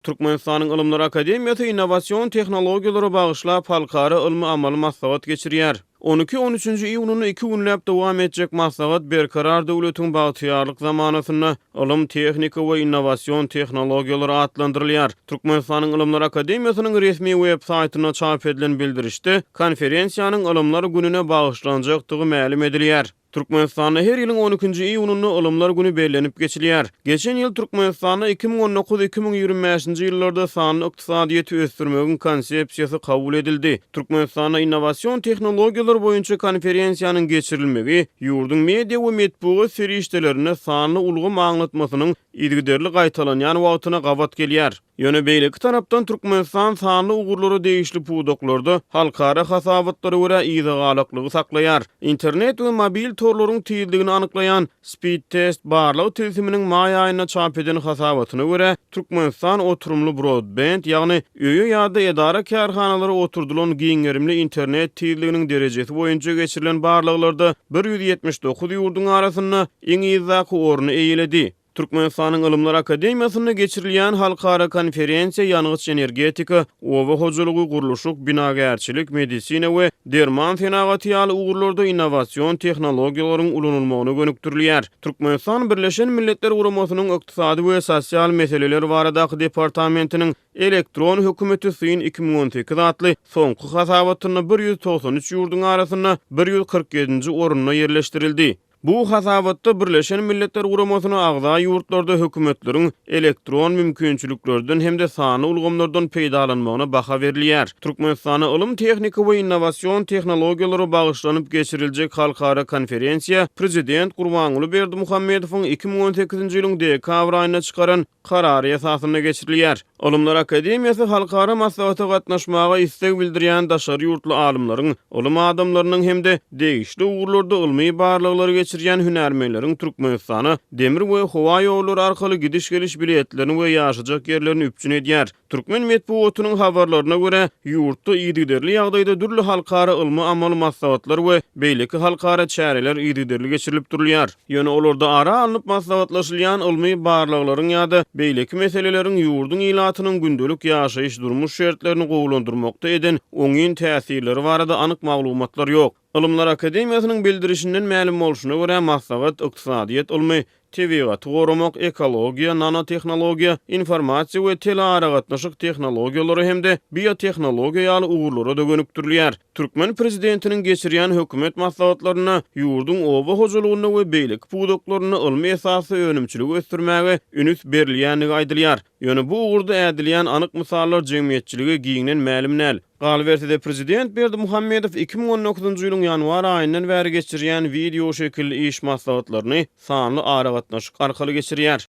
Türkmenistanyň Ilymlar Akademiýasy innowasion tehnologiýalary bagyşlap halkara ilmi amal maslahat geçirýär. 12-13 iýunyny 2 günläp dowam etjek maslahat berkarar döwletiň bagtyýarlyk zamanasyna ilm, tehnika we innowasion tehnologiýalary adlandyrylýar. Türkmenistanyň Ilymlar Akademiýasynyň resmi web saýtyna çap edilen bildirişde konferensiýanyň Ilymlar gününe bagyşlanjakdygy ma'lum edilýär. Türkmenistanda her ýylyň 12-nji iýunyny Ilymlar güni bellenip geçilýär. Geçen ýyl Türkmenistanda 2019-2025-nji ýyllarda sanly ykdysadyýety ösdürmegiň konsepsiýasy kabul edildi. Türkmenistanda innowasion tehnologiýalar boýunça konferensiýanyň geçirilmegi ýurdun media we medeniýet serişdelerine sanly ulgum aňlatmasynyň ilgiderli gaýtalanýan wagtyna gabat gelýär. Ýöne beýleki tarapdan Türkmenistan sanly ugurlary değişli puwdaklarda halkara hasabatlary görä ýygygalyklygy saklaýar. Internet we mobil torlaryň tiýildigini anyklaýan Speed Test barlyk tilsiminiň maý aýyna çap eden hasabatyna görä Türkmenistan oturumly broadband ýagny öýe ýa-da edara kärhanalary oturdulan giňerimli internet tiýildiginiň derejesi boýunça geçirilen barlyklarda 179 ýurdun arasynda iň ýyzaki orny eýledi. Türkmenistanyň Ilymlar Akademiýasyna geçirilýän halkara konferensiýa ýanygyç energetika, owa hojalygy, guruluşlyk, binagärçilik, medisina we derman fenagatyaly ugurlarda innowasion tehnologiýalaryň ulanylmagyna gönükdirilýär. Türkmenistan Birleşen Milletler Guramasynyň ykdysady we sosial meseleler baradaky departamentiniň elektron hökümeti syn 2018 adly soňky hasabatyna 193 ýurdun arasynda 147-nji orunna yerleşdirildi. Bu hasabatda Birleşen Milletler Guramasyna agza ýurtlarda hökümetleriň elektron mümkinçiliklerden hemde sany ulgamlardan peýdalanmagyna baha berilýär. Türkmenistana ilm, tehnika we innowasion tehnologiýalary bagyşlanyp geçiriljek halkara konferensiýa Prezident Gurbanuly Berdimuhammedowyň 2018-nji ýylyň dekabr aýyna çykaran karary esasyna geçirilýär. Ilymlar Akademiýasy halkara maslahata gatnaşmaga istek bildirýän daşary ýurtly alymlaryň, ilim adamlarynyň hemde değişli ugurlarda ilmi barlyklary geçirýän hünärmenleriň Türkmenistana demir we howa ýollary arkaly gidiş geliş biletlerini we ýaşajak ýerlerini üpçün edýär. Türkmen medeniýetiniň habarlaryna görä ýurtda ýygyderli ýagdaýda dürli halkara ilmi amal maslahatlar we beýleki halkara çäreler ýygyderli geçirilip durýar. Ýöne olarda ara alınıp maslahatlaşylýan ilmi barlyklaryň ýa-da beýleki meseleleriň ýurdun ilatynyň gündelik ýaşaýyş durmuş şertlerini gowulandyrmakda eden oňyn täsirleri barada anyk maglumatlar ýok. Ilymlar Akademiýasynyň bildirişinden ma'lum bolşuna görä maslahat, ykdysadyýet ilmi, tebigat gorumak, ekologiýa, nanotehnologiýa, informasiýa we teleara gatnaşyk tehnologiýalary hemde biotehnologiýaly ugurlara da gönükdirilýär. Türkmen prezidentiniň geçirýän hökümet maslahatlaryna ýurdun oba hojalygyna we beýleki puwdaklaryna ilmi esasy önümçilik ösdürmäge ünüs berilýänligi aýdylýar. Ýöne bu ugurda ädilýän anyk misallar jemgyýetçiligi giňden ma'lumnäl. Galbertide Prezident Berdimuhammedow 2019-njy ýylyň ýanwar aýyndan bäri geçirýän video şekilli iş maslahatlaryny sanly ara gatnaşyk arkaly geçirýär.